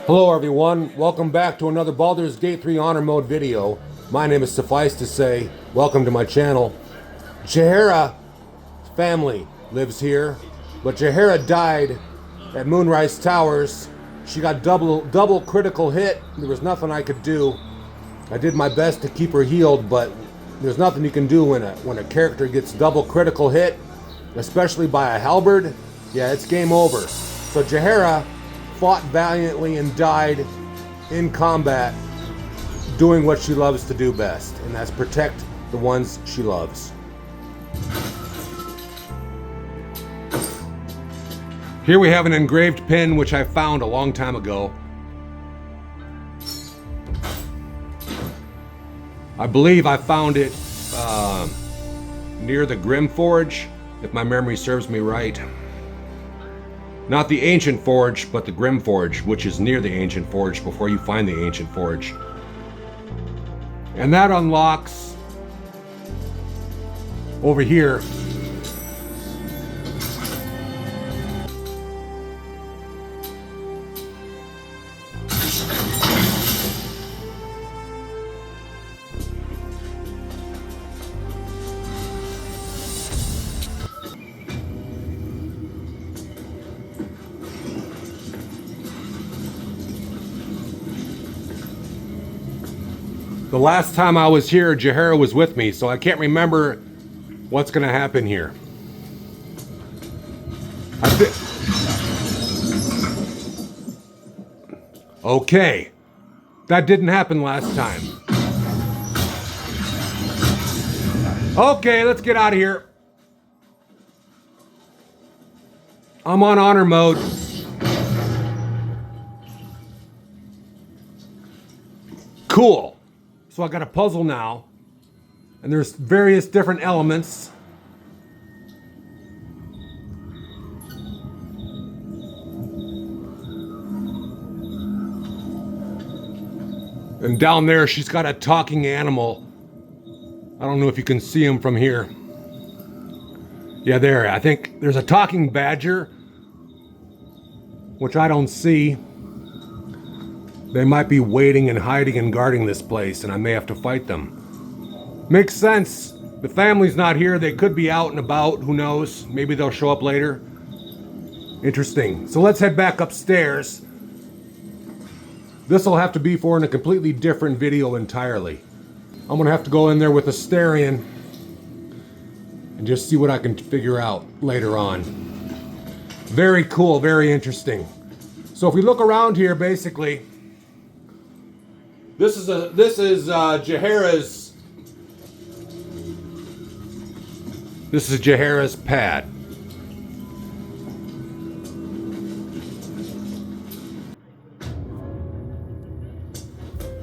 Hello everyone, welcome back to another Baldur's Gate 3 Honor Mode video. My name is Suffice to Say, welcome to my channel. Jaheira family lives here, but Jaheira died at Moonrise Towers. She got double critical hit. There was nothing I could do. I did my best to keep her healed, but there's nothing you can do when a character gets double critical hit, especially by a halberd. Yeah, it's game over. So Jaheira fought valiantly and died in combat doing what she loves to do best, and that's protect the ones she loves. Here we have an engraved pin which I found a long time ago. I believe I found it near the Grim Forge, if my memory serves me right. Not the Ancient Forge, but the Grim Forge, which is near the Ancient Forge before you find the Ancient Forge. And that unlocks over here the last time I was here, Jaheira was with me, so I can't remember what's gonna happen here. Okay, that didn't happen last time. Okay, let's get out of here. I'm on honor mode. Cool. So I got a puzzle now, and there's various different elements. And down there, she's got a talking animal. I don't know if you can see him from here. Yeah, there. I think there's a talking badger, which I don't see. They might be waiting and hiding and guarding this place, and I may have to fight them. Makes sense. The family's not here. They could be out and about. Who knows? Maybe they'll show up later. Interesting. So let's head back upstairs. This will have to be for in a completely different video entirely. I'm gonna have to go in there with Astarion and just see what I can figure out later on. Very cool, very interesting. So if we look around here, basically, This is Jaheira's. This is Jaheira's pad.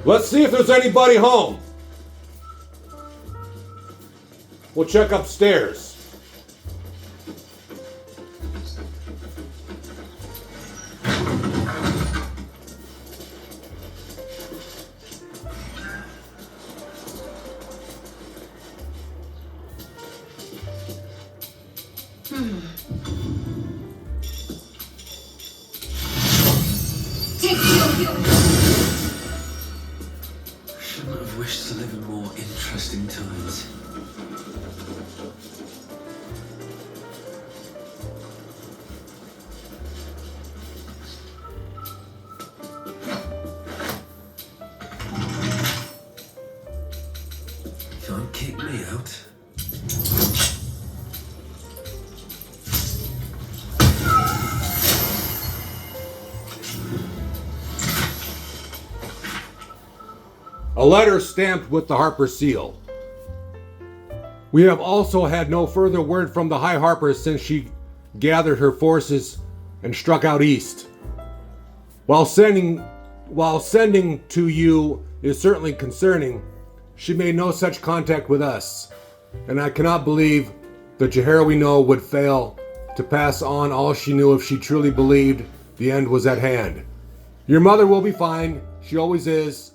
Let's see if there's anybody home. We'll check upstairs. Shouldn't have wished to live in more interesting times. Can't kick me out. A letter stamped with the Harper seal. We have also had no further word from the High Harper since she gathered her forces and struck out east. While sending to you is certainly concerning, she made no such contact with us, and I cannot believe the Jaheira we know would fail to pass on all she knew if she truly believed the end was at hand. Your mother will be fine, she always is.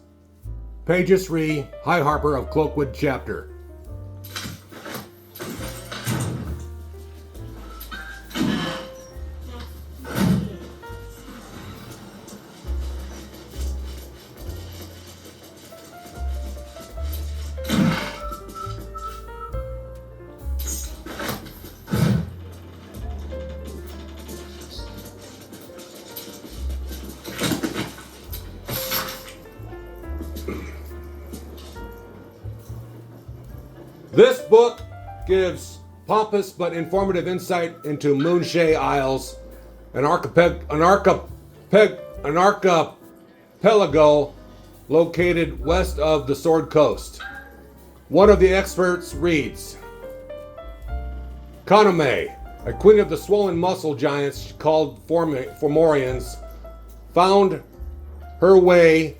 Pages 3, High Harper of Cloakwood Chapter. This book gives pompous but informative insight into Moonshea Isles, an archipelago located west of the Sword Coast. One of the experts reads, Kaname, a queen of the swollen muscle giants called Fomorians, found her way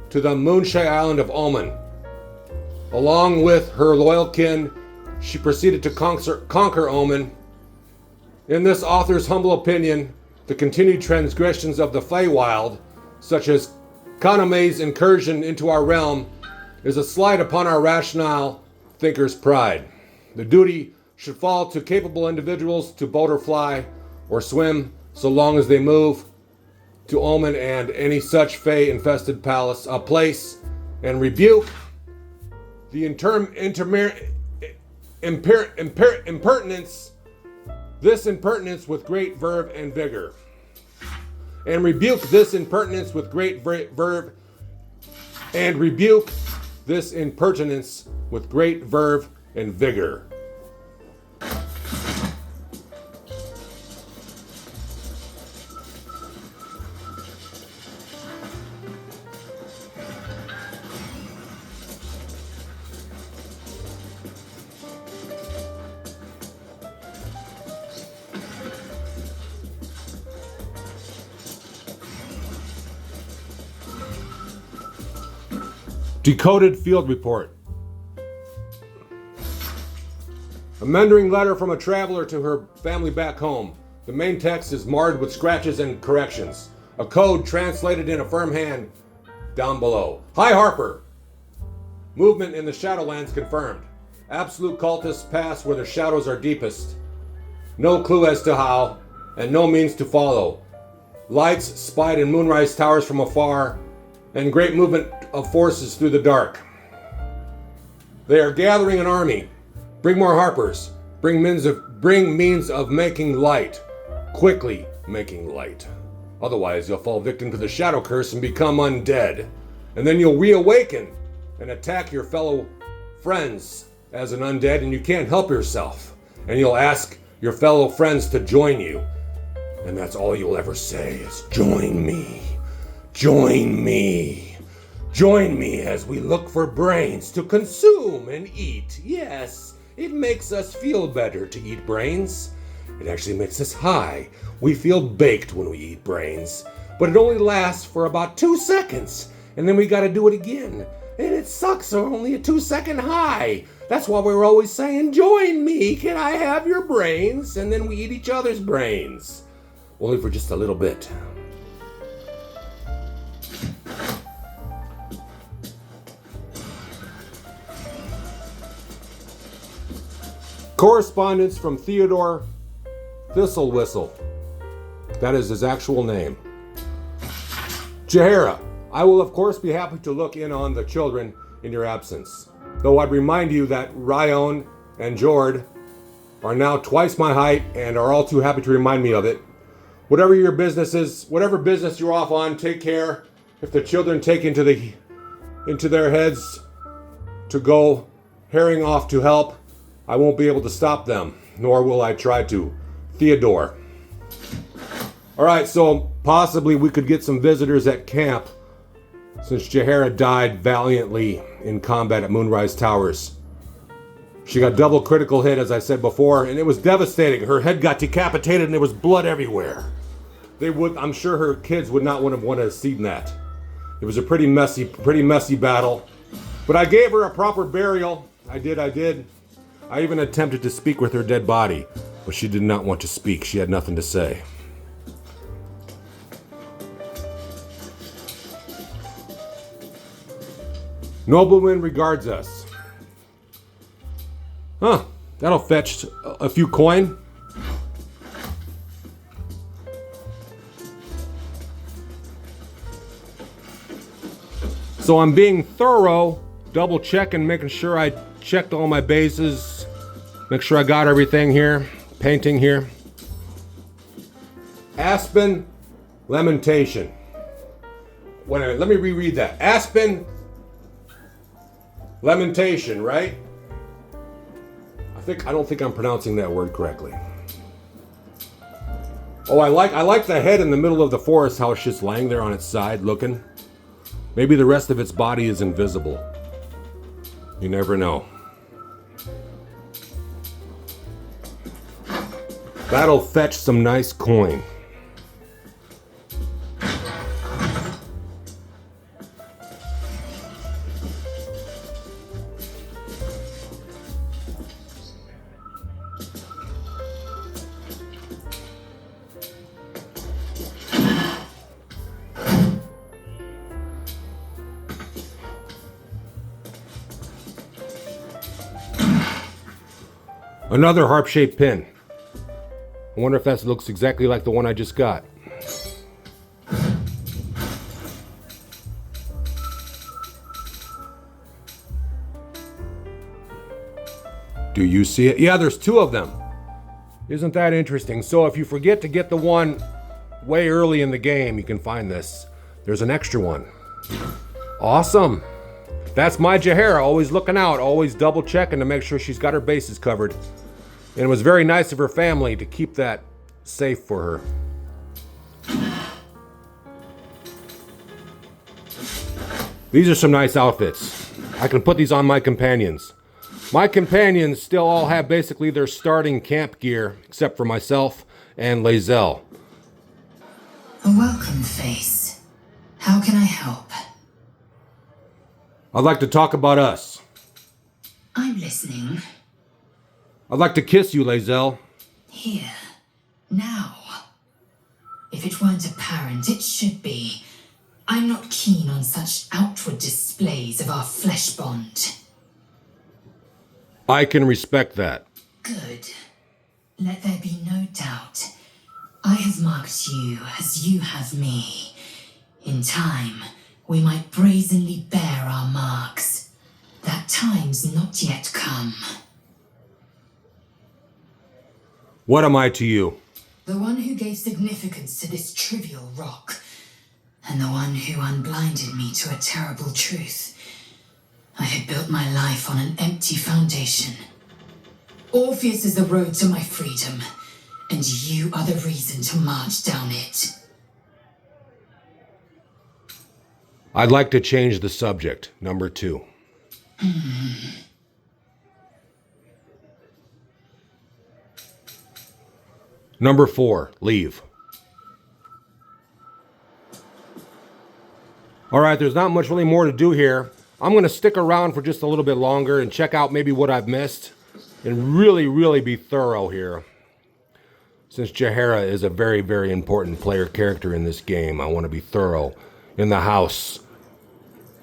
to the Moonshea Island of Omen. Along with her loyal kin, she proceeded to conquer Omen. In this author's humble opinion, the continued transgressions of the Feywild, such as Kaname's incursion into our realm, is a slight upon our rational thinker's pride. The duty should fall to capable individuals to boat or fly or swim, so long as they move to Omen and any such Fey-infested place, and rebuke the impertinence, this impertinence with great verve and vigor. And rebuke this impertinence with great verve, and rebuke this impertinence with great verve and vigor. Decoded field report. A mentoring letter from a traveler to her family back home. The main text is marred with scratches and corrections. A code translated in a firm hand down below. Hi Harper. Movement in the Shadowlands confirmed. Absolute cultists pass where the shadows are deepest. No clue as to how, and no means to follow. Lights spied in Moonrise Towers from afar, and great movement of forces through the dark. They are gathering an army. Bring more Harpers. Bring means of making light. Quickly making light. Otherwise, you'll fall victim to the shadow curse and become undead. And then you'll reawaken and attack your fellow friends as an undead, and you can't help yourself. And you'll ask your fellow friends to join you. And that's all you'll ever say is, join me. Join me. Join me as we look for brains to consume and eat. Yes, it makes us feel better to eat brains. It actually makes us high. We feel baked when we eat brains. But it only lasts for about 2 seconds. And then we gotta do it again. And it sucks, or only a 2-second high. That's why we're always saying, join me, can I have your brains? And then we eat each other's brains. Only for just a little bit. Correspondence from Theodore Thistlewhistle. That is his actual name. Jaheira, I will of course be happy to look in on the children in your absence. Though I'd remind you that Ryan and Jord are now twice my height and are all too happy to remind me of it. Whatever your business is, whatever business you're off on, take care. If the children take into their heads to go herring off to help, I won't be able to stop them, nor will I try to. Theodore. Alright, so possibly we could get some visitors at camp, since Jaheira died valiantly in combat at Moonrise Towers. She got double critical hit, as I said before, and it was devastating. Her head got decapitated and there was blood everywhere. I'm sure her kids would not have wanted to see that. It was a pretty messy battle. But I gave her a proper burial. I did. I even attempted to speak with her dead body, but she did not want to speak. She had nothing to say. Nobleman regards us. Huh, that'll fetch a few coin. So I'm being thorough, double checking, making sure I checked all my bases, make sure I got everything here, painting here. Aspen Lamentation. Wait a minute, let me reread that. Aspen Lamentation, right? don't think I'm pronouncing that word correctly. Oh, I like the head in the middle of the forest, how it's just laying there on its side looking. Maybe the rest of its body is invisible. You never know. That'll fetch some nice coin. Another harp-shaped pin. I wonder if that looks exactly like the one I just got. Do you see it? Yeah, there's two of them. Isn't that interesting? So if you forget to get the one way early in the game, you can find this. There's an extra one. Awesome. That's my Jaheira, always looking out, always double checking to make sure she's got her bases covered. And it was very nice of her family to keep that safe for her. These are some nice outfits. I can put these on my companions. My companions still all have basically their starting camp gear, except for myself and Lae'zel. A welcome face. How can I help? I'd like to talk about us. I'm listening. I'd like to kiss you, Lae'zel. Here. Now. If it weren't apparent, it should be. I'm not keen on such outward displays of our flesh bond. I can respect that. Good. Let there be no doubt. I have marked you as you have me. In time, we might brazenly bear our marks. That time's not yet come. What am I to you? The one who gave significance to this trivial rock, and the one who unblinded me to a terrible truth. I had built my life on an empty foundation. Orpheus is the road to my freedom, and you are the reason to march down it. I'd like to change the subject, number 2. Number 4, leave. All right, there's not much really more to do here. I'm going to stick around for just a little bit longer and check out maybe what I've missed and really be thorough here. Since Jaheira is a very, very important player character in this game, I want to be thorough in the house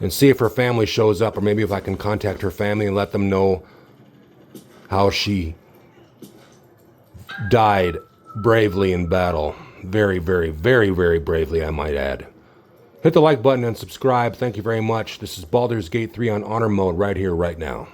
and see if her family shows up, or maybe if I can contact her family and let them know how she died bravely in battle. Very bravely, I might add. Hit the like button and subscribe. Thank you very much. This is Baldur's Gate 3 on honor mode right here, right now.